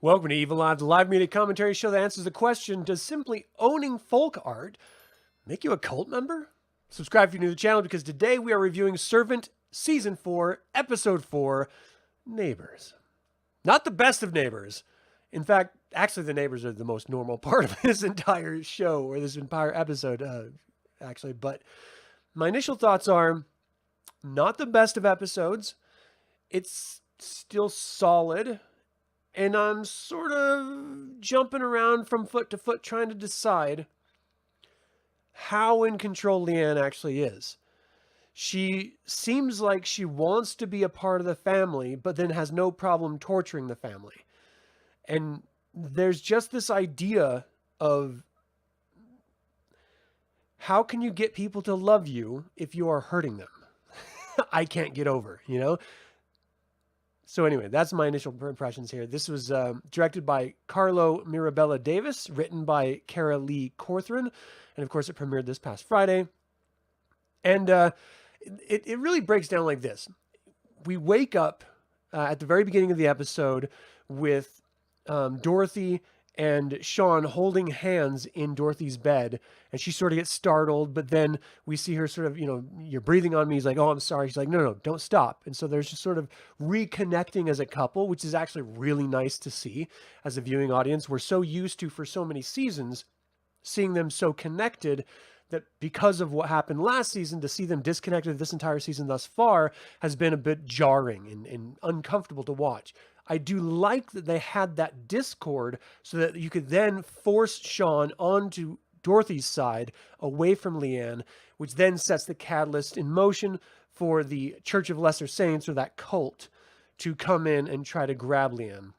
Welcome to Evilive, the live media commentary show that answers the question, does simply owning folk art make you a cult member? Subscribe if you're new to the channel, because today we are reviewing Servant Season 4, Episode 4, Neighbors. Not the best of neighbors. In fact, actually the neighbors are the most normal part of this entire show, or this entire episode, actually. But my initial thoughts are, not the best of episodes. It's still solid. And I'm sort of jumping around from foot to foot trying to decide how in control Leanne actually is. She seems like she wants to be a part of the family, but then has no problem torturing the family. And there's just this idea of, how can you get people to love you if you are hurting them? I can't get over, you know? So anyway, that's my initial impressions here. This was directed by Carlo Mirabella Davis, written by Cara Lee Corcoran, and of course it premiered this past Friday. And it really breaks down like this. We wake up at the very beginning of the episode with Dorothy and Sean holding hands in Dorothy's bed, and she sort of gets startled, but then we see her sort of, you're breathing on me. He's like, oh, I'm sorry. She's like, no, don't stop. And so there's just sort of reconnecting as a couple, which is actually really nice to see as a viewing audience. We're so used to, for so many seasons, seeing them so connected, that because of what happened last season, to see them disconnected this entire season thus far has been a bit jarring and uncomfortable to watch. I do like that they had that discord so that you could then force Sean onto Dorothy's side away from Leanne, which then sets the catalyst in motion for the Church of Lesser Saints, or that cult, to come in and try to grab Leanne.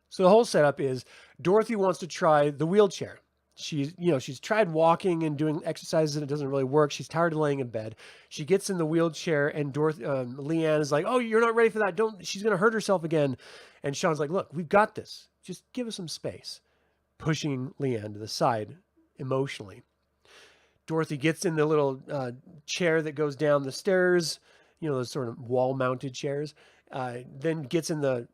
So the whole setup is Dorothy wants to try the wheelchair. She's tried walking and doing exercises and it doesn't really work. She's tired of laying in bed. She gets in the wheelchair and Leanne is like, oh, you're not ready for that. She's going to hurt herself again. And Sean's like, look, we've got this. Just give us some space. Pushing Leanne to the side emotionally. Dorothy gets in the little chair that goes down the stairs, those sort of wall-mounted chairs, then gets in the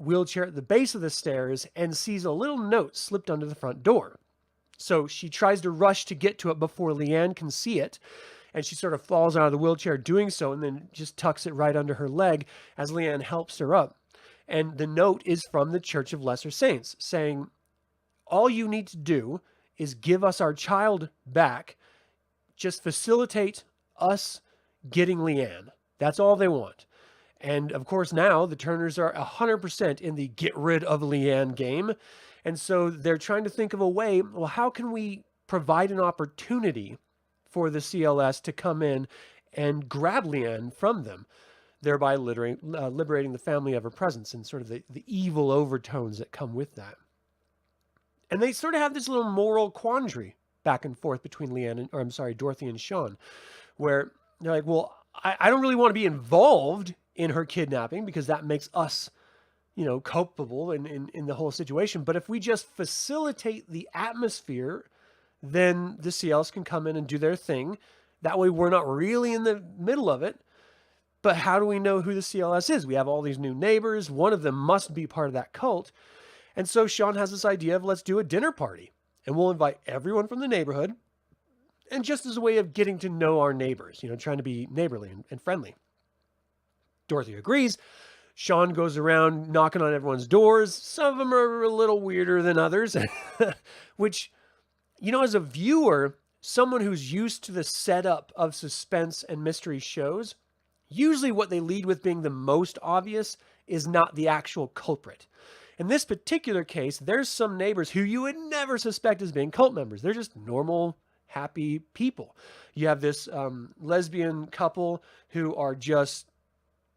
wheelchair at the base of the stairs and sees a little note slipped under the front door. So she tries to rush to get to it before Leanne can see it, and she sort of falls out of the wheelchair doing so, and then just tucks it right under her leg as Leanne helps her up. And the note is from the Church of Lesser Saints, saying, all you need to do is give us our child back. Just facilitate us getting Leanne. That's all they want. And of course, now the Turners are 100% in the get rid of Leanne game. And so they're trying to think of a way, well, how can we provide an opportunity for the CLS to come in and grab Leanne from them, thereby liberating the family of her presence and sort of the evil overtones that come with that. And they sort of have this little moral quandary back and forth between Dorothy and Sean, where they're like, well, I don't really want to be involved in her kidnapping because that makes us, culpable in the whole situation. But if we just facilitate the atmosphere, then the CLS can come in and do their thing. That way we're not really in the middle of it. But how do we know who the CLS is? We have all these new neighbors. One of them must be part of that cult. And so Sean has this idea of, let's do a dinner party. And we'll invite everyone from the neighborhood. And just as a way of getting to know our neighbors, trying to be neighborly and friendly. Dorothy agrees. Sean goes around knocking on everyone's doors. Some of them are a little weirder than others, which, as a viewer, someone who's used to the setup of suspense and mystery shows, usually what they lead with being the most obvious is not the actual culprit. In this particular case, there's some neighbors who you would never suspect as being cult members. They're just normal, happy people. You have this lesbian couple who are just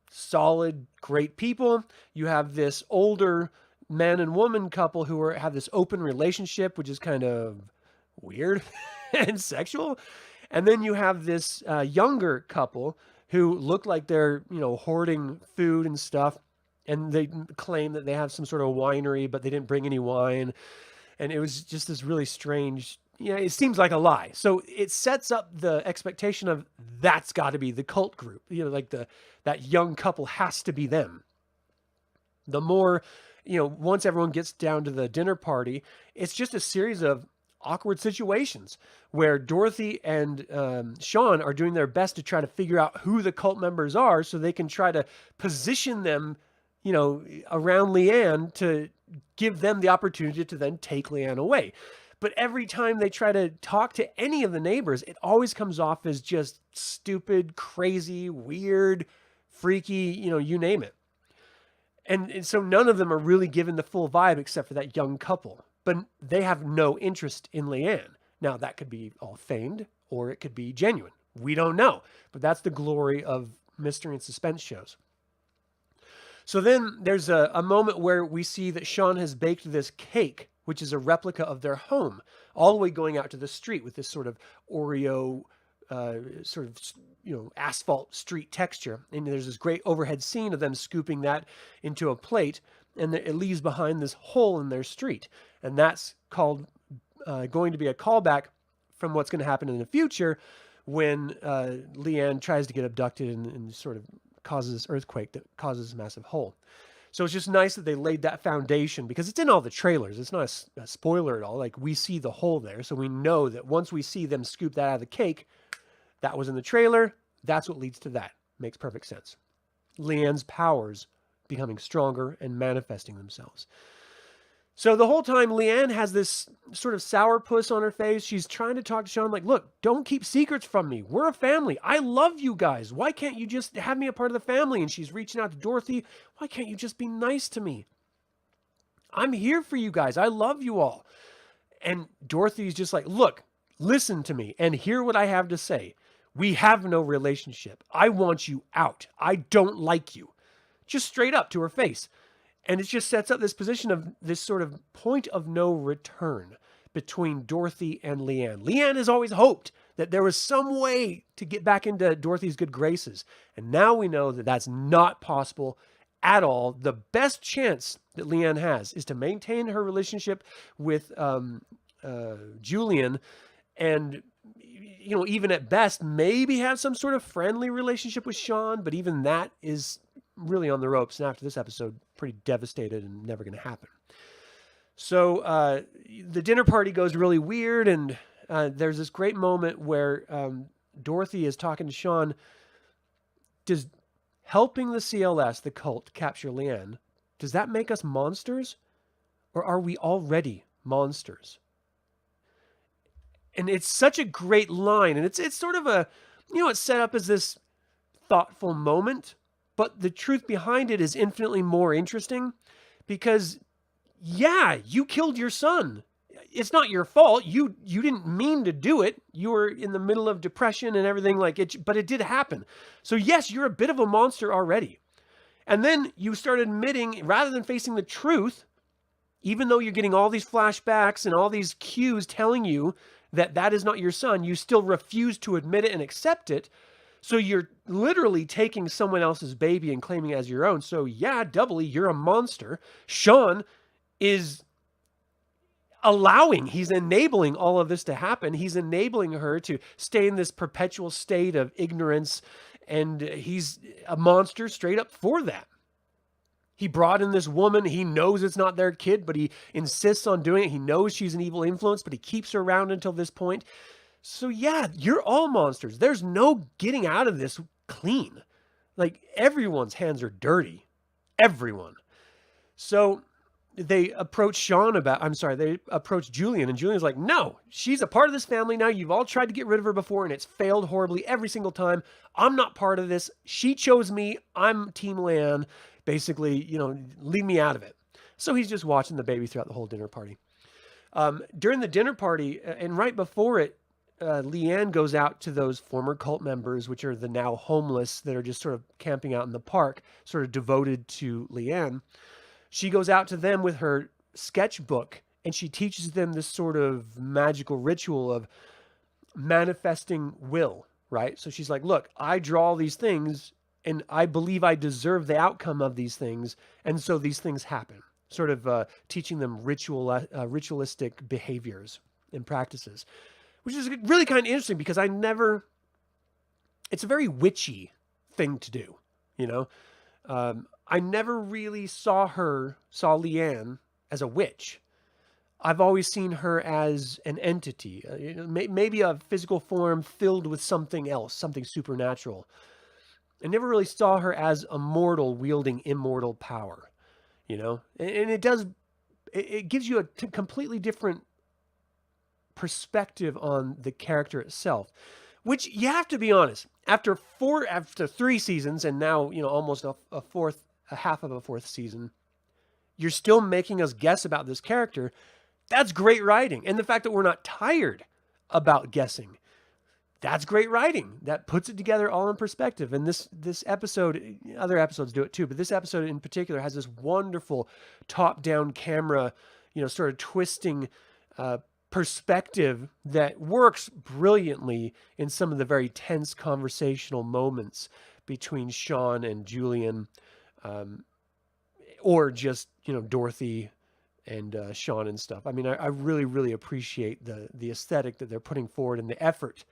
solid, great people. You have this older man and woman couple who have this open relationship, which is kind of weird and sexual. And then you have this younger couple who look like they're, hoarding food and stuff. And they claim that they have some sort of winery, but they didn't bring any wine. And it was just this really strange it seems like a lie. So it sets up the expectation of that's got to be the cult group. Like that young couple has to be them. The more, once everyone gets down to the dinner party, it's just a series of awkward situations where Dorothy and Sean are doing their best to try to figure out who the cult members are so they can try to position them, around Leanne to give them the opportunity to then take Leanne away. But every time they try to talk to any of the neighbors, it always comes off as just stupid, crazy, weird, freaky, you name it. And so none of them are really given the full vibe except for that young couple. But they have no interest in Leanne. Now, that could be all feigned or it could be genuine. We don't know. But that's the glory of mystery and suspense shows. So then there's a moment where we see that Sean has baked this cake, which is a replica of their home, all the way going out to the street with this sort of Oreo sort of, asphalt street texture. And there's this great overhead scene of them scooping that into a plate, and it leaves behind this hole in their street. And that's called going to be a callback from what's going to happen in the future when Leanne tries to get abducted and sort of causes this earthquake that causes a massive hole. So it's just nice that they laid that foundation because it's in all the trailers. It's not a spoiler at all. Like, we see the hole there. So we know that once we see them scoop that out of the cake, that was in the trailer. That's what leads to that. Makes perfect sense. Leanne's powers becoming stronger and manifesting themselves. So the whole time, Leanne has this sort of sourpuss on her face. She's trying to talk to Sean like, look, don't keep secrets from me. We're a family. I love you guys. Why can't you just have me a part of the family? And she's reaching out to Dorothy. Why can't you just be nice to me? I'm here for you guys. I love you all. And Dorothy's just like, look, listen to me and hear what I have to say. We have no relationship. I want you out. I don't like you. Just straight up to her face. And it just sets up this position of this sort of point of no return between Dorothy and Leanne. Leanne has always hoped that there was some way to get back into Dorothy's good graces. And now we know that that's not possible at all. The best chance that Leanne has is to maintain her relationship with Julian and, even at best, maybe have some sort of friendly relationship with Sean. But even that is really on the ropes. And after this episode, pretty devastated and never going to happen. So the dinner party goes really weird. And there's this great moment where Dorothy is talking to Sean. Does helping the CLS, the cult, capture Leanne, does that make us monsters? Or are we already monsters? And it's such a great line. And it's sort of it's set up as this thoughtful moment. But the truth behind it is infinitely more interesting because, yeah, you killed your son. It's not your fault. You didn't mean to do it. You were in the middle of depression and everything like it, but it did happen. So yes, you're a bit of a monster already. And then you start admitting, rather than facing the truth, even though you're getting all these flashbacks and all these cues telling you that that is not your son, you still refuse to admit it and accept it. So you're literally taking someone else's baby and claiming it as your own. So yeah, doubly, you're a monster. Sean is he's enabling all of this to happen. He's enabling her to stay in this perpetual state of ignorance. And he's a monster straight up for that. He brought in this woman. He knows it's not their kid, but he insists on doing it. He knows she's an evil influence, but he keeps her around until this point. So yeah, you're all monsters. There's no getting out of this clean. Like, everyone's hands are dirty. Everyone. So they approach they approach Julian, and Julian's like, no, she's a part of this family now. You've all tried to get rid of her before, and it's failed horribly every single time. I'm not part of this. She chose me. I'm Team Leanne. Basically, leave me out of it. So he's just watching the baby throughout the whole dinner party. During the dinner party, and right before it, Leanne goes out to those former cult members, which are the now homeless that are just sort of camping out in the park, sort of devoted to Leanne. She goes out to them with her sketchbook, and she teaches them this sort of magical ritual of manifesting will, right? So she's like, look, I draw these things, and I believe I deserve the outcome of these things, and so these things happen. Sort of teaching them ritualistic behaviors. and practices, which is really kind of interesting because it's a very witchy thing to do, you know? I never really saw Leanne as a witch. I've always seen her as an entity, maybe a physical form filled with something else, something supernatural. I never really saw her as a mortal wielding immortal power, and it gives you a completely different perspective on the character itself, which you have to be honest, after 3 seasons and now, almost a half of a fourth season, you're still making us guess about this character. That's great writing. And the fact that we're not tired about guessing, that's great writing. That puts it together all in perspective. And this episode, other episodes do it too, but this episode in particular has this wonderful top-down camera, sort of twisting perspective that works brilliantly in some of the very tense conversational moments between Sean and Julian, or just, Dorothy and Sean and stuff. I mean, I really, really appreciate the aesthetic that they're putting forward and the effort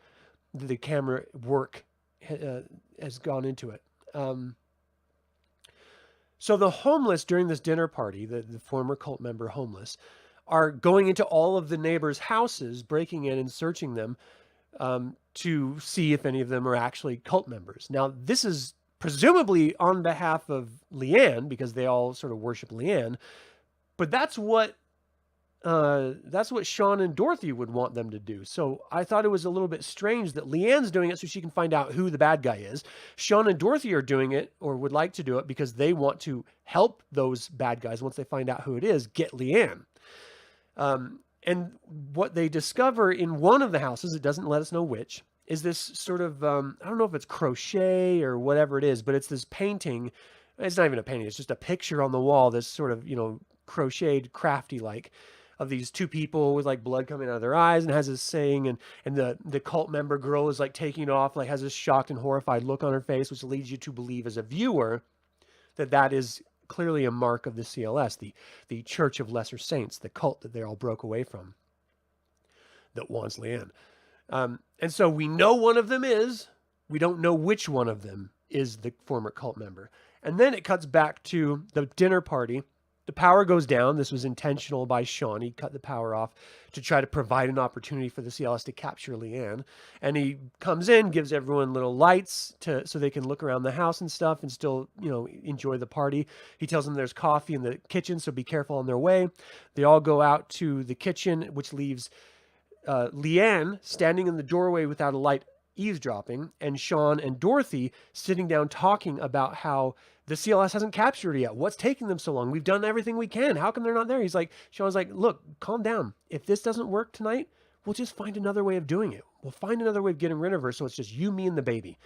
that the camera work has gone into it. So the homeless during this dinner party, the former cult member homeless, are going into all of the neighbors' houses, breaking in and searching them to see if any of them are actually cult members. Now, this is presumably on behalf of Leanne, because they all sort of worship Leanne. But that's what Sean and Dorothy would want them to do. So I thought it was a little bit strange that Leanne's doing it so she can find out who the bad guy is. Sean and Dorothy are doing it, or would like to do it, because they want to help those bad guys, once they find out who it is, get Leanne. And what they discover in one of the houses, it doesn't let us know which, is this sort of, I don't know if it's crochet or whatever it is, but it's this painting. It's not even a painting. It's just a picture on the wall that's sort of, crocheted, crafty like, of these two people with like blood coming out of their eyes, and has this saying, and the cult member girl is like taking off, like has this shocked and horrified look on her face, which leads you to believe as a viewer that is clearly a mark of the CLS, the Church of Lesser Saints, the cult that they all broke away from, that wants Leanne. And so we know one of them is, we don't know which one of them is the former cult member. And then it cuts back to the dinner party. The power goes down. This was intentional by Sean. He cut the power off to try to provide an opportunity for the CLS to capture Leanne. And he comes in, gives everyone little lights so they can look around the house and stuff and still, enjoy the party. He tells them there's coffee in the kitchen, so be careful on their way. They all go out to the kitchen, which leaves Leanne standing in the doorway without a light, eavesdropping, and Sean and Dorothy sitting down talking about how the CLS hasn't captured her yet. What's taking them so long? We've done everything we can. How come they're not there? Sean's like, look, calm down. If this doesn't work tonight, we'll just find another way of doing it. We'll find another way of getting rid of her, so it's just you, me, and the baby.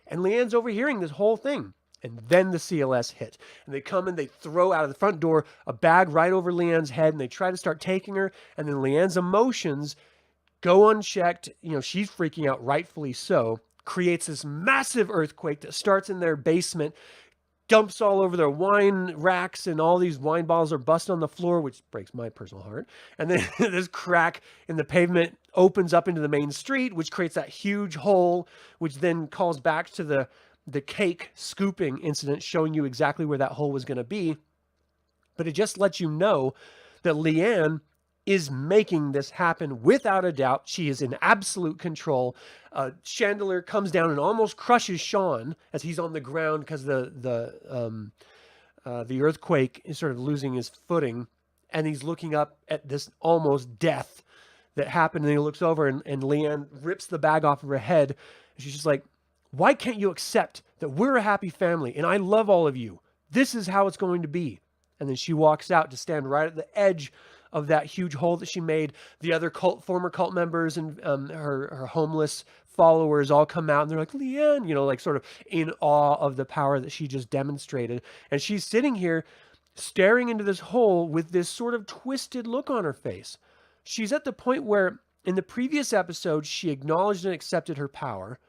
And Leanne's overhearing this whole thing. And then the CLS hit. And they come and they throw out of the front door a bag right over Leanne's head, and they try to start taking her. And then Leanne's emotions go unchecked. She's freaking out, rightfully so. Creates this massive earthquake that starts in their basement, dumps all over their wine racks, and all these wine bottles are busted on the floor, which breaks my personal heart. And then this crack in the pavement opens up into the main street, which creates that huge hole, which then calls back to the cake scooping incident, showing you exactly where that hole was going to be. But it just lets you know that Leanne is making this happen without a doubt. She is in absolute control. Chandelier comes down and almost crushes Sean as he's on the ground because the earthquake is sort of losing his footing, and he's looking up at this almost death that happened. And he looks over, and Leanne rips the bag off of her head. And she's just like, why can't you accept that we're a happy family and I love all of you? This is how it's going to be. And then she walks out to stand right at the edge of that huge hole that she made. The other former cult members and her homeless followers all come out, and they're like, Leanne, like sort of in awe of the power that she just demonstrated. And she's sitting here staring into this hole with this sort of twisted look on her face. She's at the point where in the previous episode, she acknowledged and accepted her power.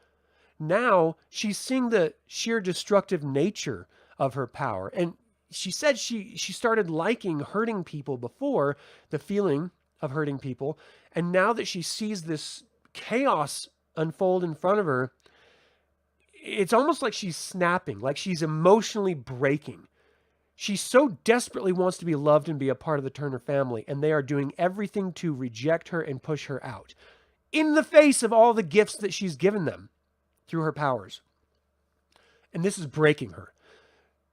Now she's seeing the sheer destructive nature of her power. And she said she started liking hurting people before, the feeling of hurting people. And now that she sees this chaos unfold in front of her, it's almost like she's snapping, like she's emotionally breaking. She so desperately wants to be loved and be a part of the Turner family, and they are doing everything to reject her and push her out in the face of all the gifts that she's given them through her powers. And this is breaking her.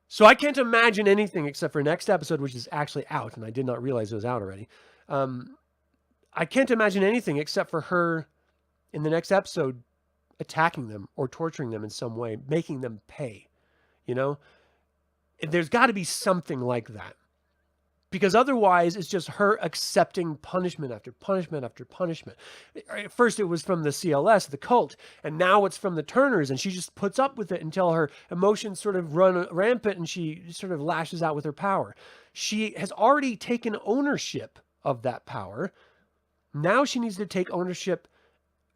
So I can't imagine anything except for next episode, which is actually out, and I did not realize it was out already. I can't imagine anything except for her in the next episode attacking them or torturing them in some way, making them pay, you know? There's got to be something like that. Because otherwise, it's just her accepting punishment after punishment after punishment. At first, it was from the CLS, the cult, and now it's from the Turners, and she just puts up with it until her emotions sort of run rampant and she sort of lashes out with her power. She has already taken ownership of that power. Now she needs to take ownership,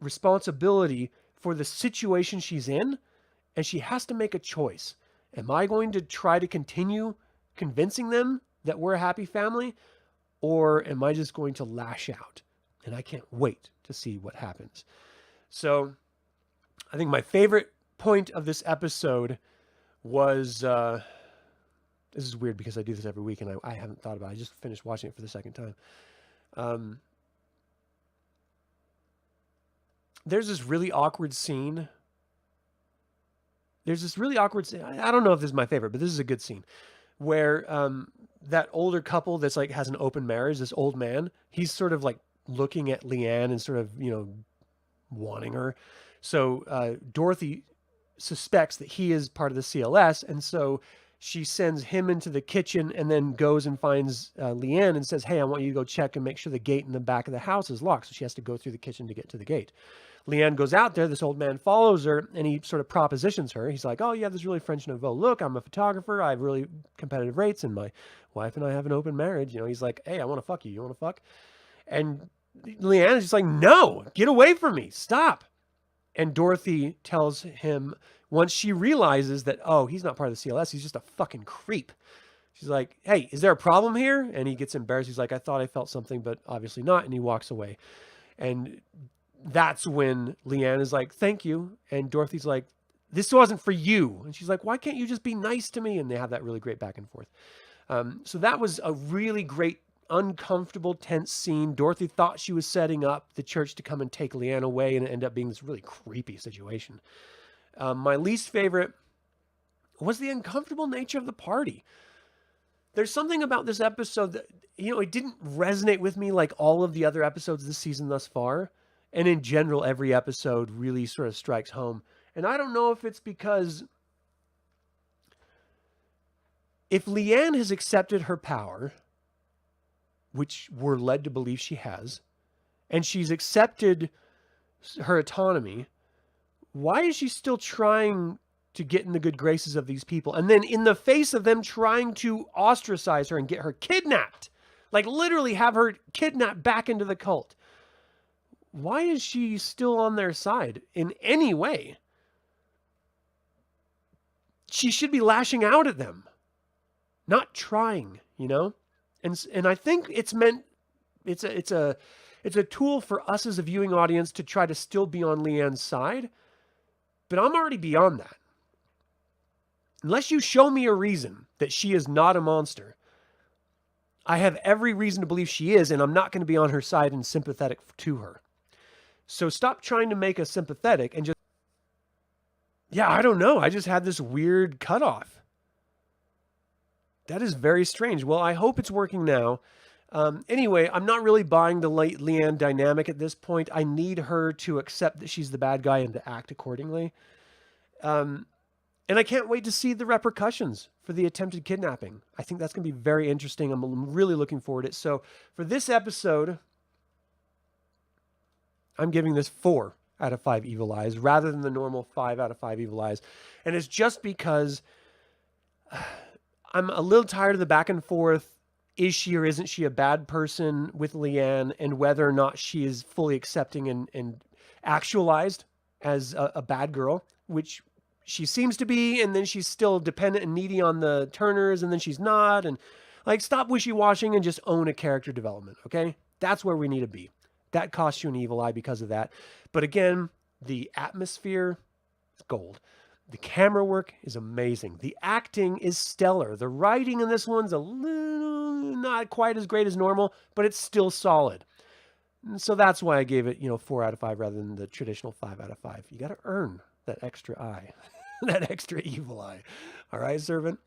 responsibility for the situation she's in, and she has to make a choice. Am I going to try to continue convincing them that we're a happy family, or am I just going to lash out? And I can't wait to see what happens. So I think my favorite point of this episode was, this is weird because I do this every week and I haven't thought about it. I just finished watching it for the second time. There's this really awkward scene. I don't know if this is my favorite, but this is a good scene where that older couple that's like has an open marriage, this old man, he's sort of like looking at Leanne and sort of, wanting her. So Dorothy suspects that he is part of the CLS, and so she sends him into the kitchen and then goes and finds Leanne and says, hey, I want you to go check and make sure the gate in the back of the house is locked. So she has to go through the kitchen to get to the gate. Leanne goes out there. This old man follows her, and he sort of propositions her. He's like, oh, you have this really French Nouveau look. I'm a photographer. I have really competitive rates, and my wife and I have an open marriage. He's like, hey, I want to fuck you. You want to fuck? And Leanne is just like, no, get away from me. Stop. And Dorothy tells him, once she realizes that, oh, he's not part of the CLS, he's just a fucking creep. She's like, hey, is there a problem here? And he gets embarrassed. He's like, I thought I felt something, but obviously not. And he walks away. And that's when Leanne is like, thank you. And Dorothy's like, this wasn't for you. And she's like, why can't you just be nice to me? And they have that really great back and forth. So that was a really great, uncomfortable, tense scene. Dorothy thought she was setting up the church to come and take Leanne away, and it ended up being this really creepy situation. My least favorite was the uncomfortable nature of the party. There's something about this episode that, it didn't resonate with me like all of the other episodes this season thus far. And in general, every episode really sort of strikes home. And I don't know if it's because if Leanne has accepted her power, which we're led to believe she has, and she's accepted her autonomy, why is she still trying to get in the good graces of these people? And then in the face of them trying to ostracize her and get her kidnapped, like literally have her kidnapped back into the cult, why is she still on their side in any way? She should be lashing out at them, not trying, And I think it's meant, it's a tool for us as a viewing audience to try to still be on Leanne's side. But I'm already beyond that. Unless you show me a reason that she is not a monster, I have every reason to believe she is, and I'm not going to be on her side and sympathetic to her. So stop trying to make us sympathetic and just, I don't know. I just had this weird cutoff. That is very strange. Well, I hope it's working now. Anyway, I'm not really buying the Leanne dynamic at this point. I need her to accept that she's the bad guy and to act accordingly. And I can't wait to see the repercussions for the attempted kidnapping. I think that's going to be very interesting. I'm really looking forward to it. So for this episode, I'm giving this 4 out of 5 evil eyes rather than the normal 5 out of 5 evil eyes. And it's just because I'm a little tired of the back and forth. Is she or isn't she a bad person with Leanne, and whether or not she is fully accepting and actualized as a bad girl, which she seems to be, and then she's still dependent and needy on the Turners, and then she's not. And like, stop wishy-washing and just own a character development, okay? That's where we need to be. That costs you an evil eye because of that. But again, the atmosphere is gold. The camera work is amazing. The acting is stellar. The writing in this one's a little not quite as great as normal, but it's still solid. And so that's why I gave it, 4 out of 5 rather than the traditional 5 out of 5. You got to earn that extra eye, that extra evil eye. All right, servant?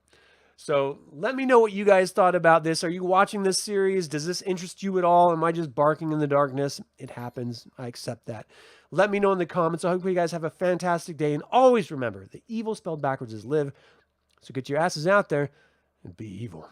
So let me know what you guys thought about this. Are you watching this series? Does this interest you at all? Am I just barking in the darkness? It happens. I accept that. Let me know in the comments. I hope you guys have a fantastic day. And always remember, the evil spelled backwards is live. So get your asses out there and be evil.